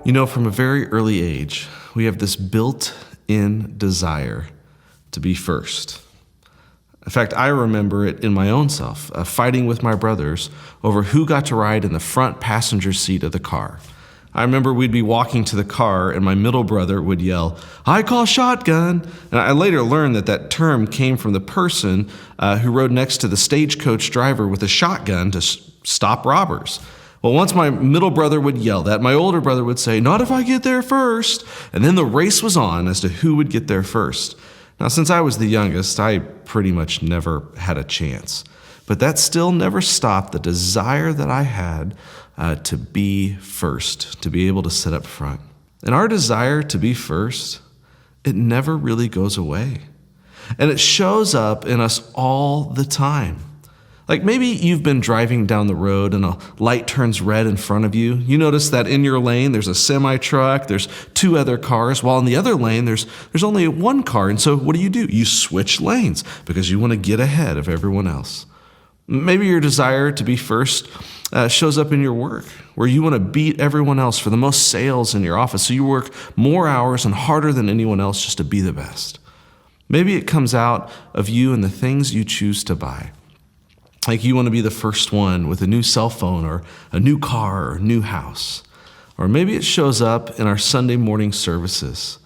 You know, from a very early age, we have this built-in desire to be first. In fact, I remember it in my own self, fighting with my brothers over who got to ride in the front passenger seat of the car. I remember we'd be walking to the car and my middle brother would yell, "I call shotgun." And I later learned that term came from the person who rode next to the stagecoach driver with a shotgun to stop robbers. Well, once my middle brother would yell that, my older brother would say, "Not if I get there first." And then the race was on as to who would get there first. Now, since I was the youngest, I pretty much never had a chance. But that still never stopped the desire that I had to be first, to be able to sit up front. And our desire to be first, it never really goes away. And it shows up in us all the time. Like maybe you've been driving down the road and a light turns red in front of you. You notice that in your lane there's a semi-truck, there's two other cars, while in the other lane there's only one car. And so what do? You switch lanes because you want to get ahead of everyone else. Maybe your desire to be first shows up in your work, where you want to beat everyone else for the most sales in your office, so you work more hours and harder than anyone else just to be the best. Maybe it comes out of you and the things you choose to buy. Like you want to be the first one with a new cell phone or a new car or a new house. Or maybe it shows up in our Sunday morning services,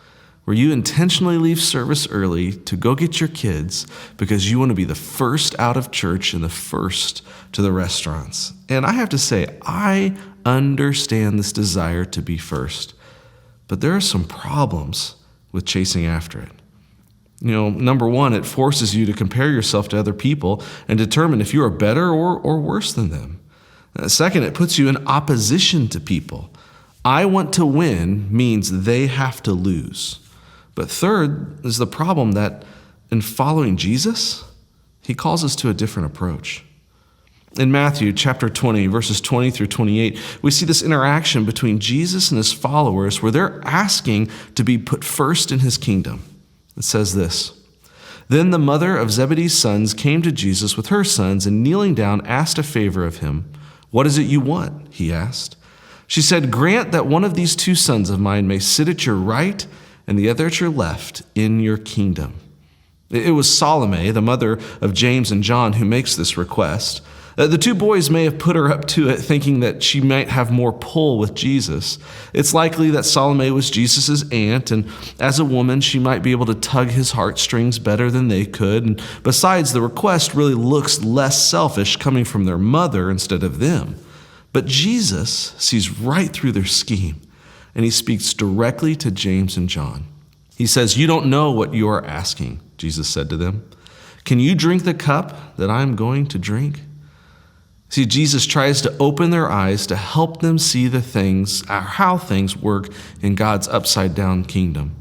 where you intentionally leave service early to go get your kids because you want to be the first out of church and the first to the restaurants. And I have to say, I understand this desire to be first, but there are some problems with chasing after it. You know, number one, it forces you to compare yourself to other people and determine if you are better or worse than them. Second, it puts you in opposition to people. I want to win means they have to lose. But third is the problem that in following Jesus, he calls us to a different approach. In Matthew chapter 20, verses 20 through 28, we see this interaction between Jesus and his followers where they're asking to be put first in his kingdom. It says this: "Then the mother of Zebedee's sons came to Jesus with her sons and kneeling down asked a favor of him. 'What is it you want?' he asked. She said, 'Grant that one of these two sons of mine may sit at your right and the other at your left in your kingdom.'" It was Salome, the mother of James and John, who makes this request. The two boys may have put her up to it thinking that she might have more pull with Jesus. It's likely that Salome was Jesus' aunt, and as a woman, she might be able to tug his heartstrings better than they could. And besides, the request really looks less selfish coming from their mother instead of them. But Jesus sees right through their scheme, and he speaks directly to James and John. He says, "You don't know what you are asking," Jesus said to them. "Can you drink the cup that I'm going to drink?" See, Jesus tries to open their eyes to help them see the things, how things work in God's upside-down kingdom.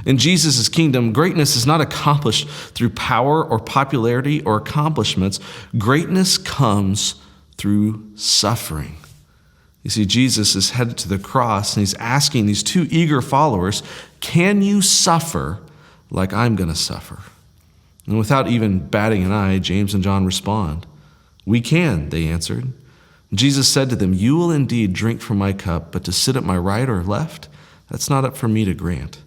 In Jesus' kingdom, greatness is not accomplished through power or popularity or accomplishments. Greatness comes through suffering. You see, Jesus is headed to the cross, and he's asking these two eager followers, "Can you suffer like I'm going to suffer?" And without even batting an eye, James and John respond. "We can," they answered. Jesus said to them, "You will indeed drink from my cup, but to sit at my right or left, that's not up for me to grant.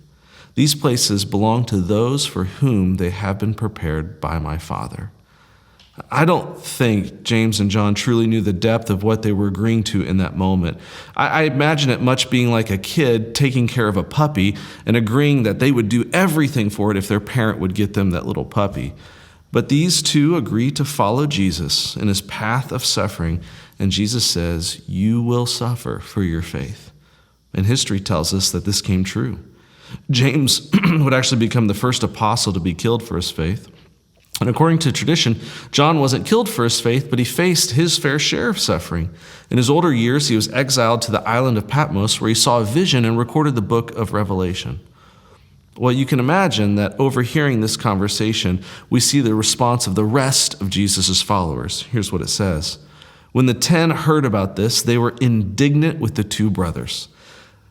These places belong to those for whom they have been prepared by my Father." I don't think James and John truly knew the depth of what they were agreeing to in that moment. I imagine it much being like a kid taking care of a puppy and agreeing that they would do everything for it if their parent would get them that little puppy. But these two agree to follow Jesus in his path of suffering, and Jesus says, "You will suffer for your faith." And history tells us that this came true. James would actually become the first apostle to be killed for his faith. And according to tradition, John wasn't killed for his faith, but he faced his fair share of suffering. In his older years, he was exiled to the island of Patmos, where he saw a vision and recorded the book of Revelation. Well, you can imagine that overhearing this conversation, we see the response of the rest of Jesus' followers. Here's what it says. "When the 10 heard about this, they were indignant with the two brothers."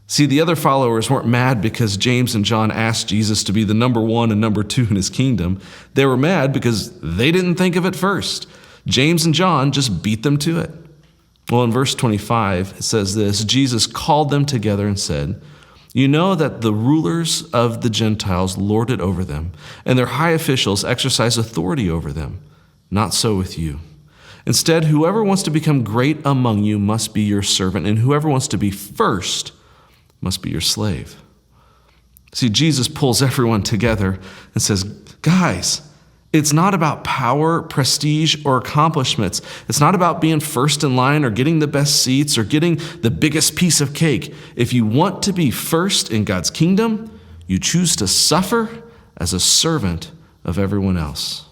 See, the other followers weren't mad because James and John asked Jesus to be the number one and number two in his kingdom. They were mad because they didn't think of it first. James and John just beat them to it. Well, in verse 25, it says this: Jesus called them together and said, "You know that the rulers of the Gentiles lord it over them, and their high officials exercise authority over them. Not so with you. Instead, whoever wants to become great among you must be your servant, and whoever wants to be first must be your slave." See, Jesus pulls everyone together and says, guys, it's not about power, prestige, or accomplishments. It's not about being first in line or getting the best seats or getting the biggest piece of cake. If you want to be first in God's kingdom, you choose to suffer as a servant of everyone else.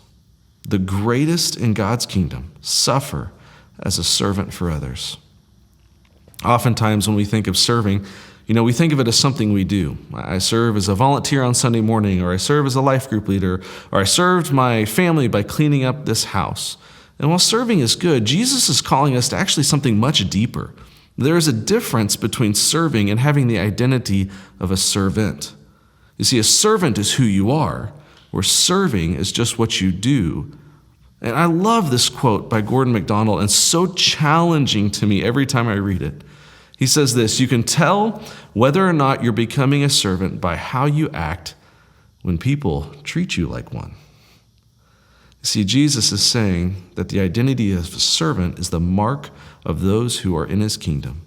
The greatest in God's kingdom, suffer as a servant for others. Oftentimes when we think of serving, we think of it as something we do. I serve as a volunteer on Sunday morning, or I serve as a life group leader, or I served my family by cleaning up this house. And while serving is good, Jesus is calling us to actually something much deeper. There is a difference between serving and having the identity of a servant. You see, a servant is who you are, where serving is just what you do. And I love this quote by Gordon MacDonald, and so challenging to me every time I read it. He says this: "You can tell whether or not you're becoming a servant by how you act when people treat you like one." See, Jesus is saying that the identity of a servant is the mark of those who are in his kingdom.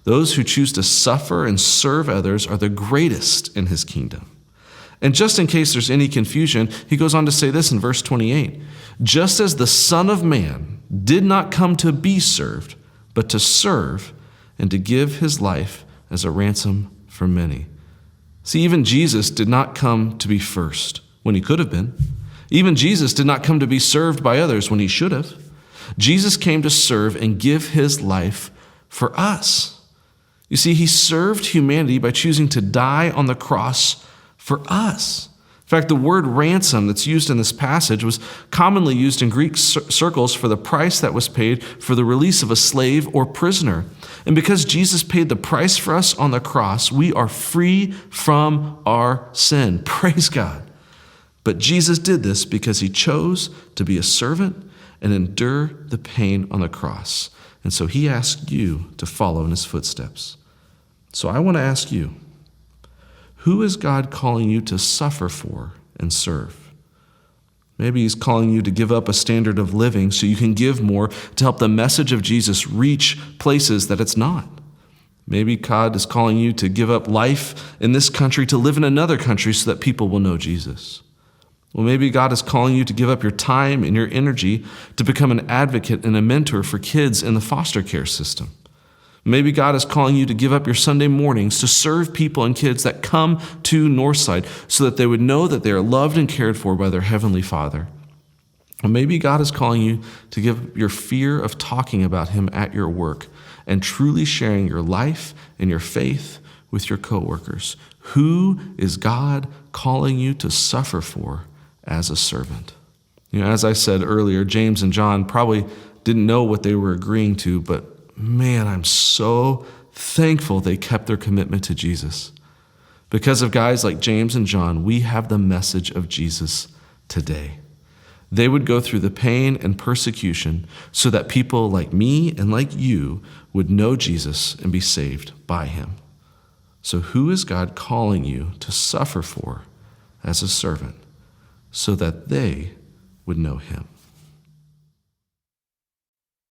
Those who choose to suffer and serve others are the greatest in his kingdom. And just in case there's any confusion, he goes on to say this in verse 28: "Just as the Son of Man did not come to be served, but to serve and to give his life as a ransom for many." See, even Jesus did not come to be first when he could have been. Even Jesus did not come to be served by others when he should have. Jesus came to serve and give his life for us. You see, he served humanity by choosing to die on the cross for us. In fact, the word ransom that's used in this passage was commonly used in Greek circles for the price that was paid for the release of a slave or prisoner. And because Jesus paid the price for us on the cross, we are free from our sin. Praise God. But Jesus did this because he chose to be a servant and endure the pain on the cross. And so he asked you to follow in his footsteps. So I want to ask you, who is God calling you to suffer for and serve? Maybe he's calling you to give up a standard of living so you can give more to help the message of Jesus reach places that it's not. Maybe God is calling you to give up life in this country to live in another country so that people will know Jesus. Well, maybe God is calling you to give up your time and your energy to become an advocate and a mentor for kids in the foster care system. Maybe God is calling you to give up your Sunday mornings to serve people and kids that come to Northside so that they would know that they are loved and cared for by their Heavenly Father. Or maybe God is calling you to give up your fear of talking about him at your work and truly sharing your life and your faith with your coworkers. Who is God calling you to suffer for as a servant? As I said earlier, James and John probably didn't know what they were agreeing to, but man, I'm so thankful they kept their commitment to Jesus. Because of guys like James and John, we have the message of Jesus today. They would go through the pain and persecution so that people like me and like you would know Jesus and be saved by him. So who is God calling you to suffer for as a servant so that they would know him?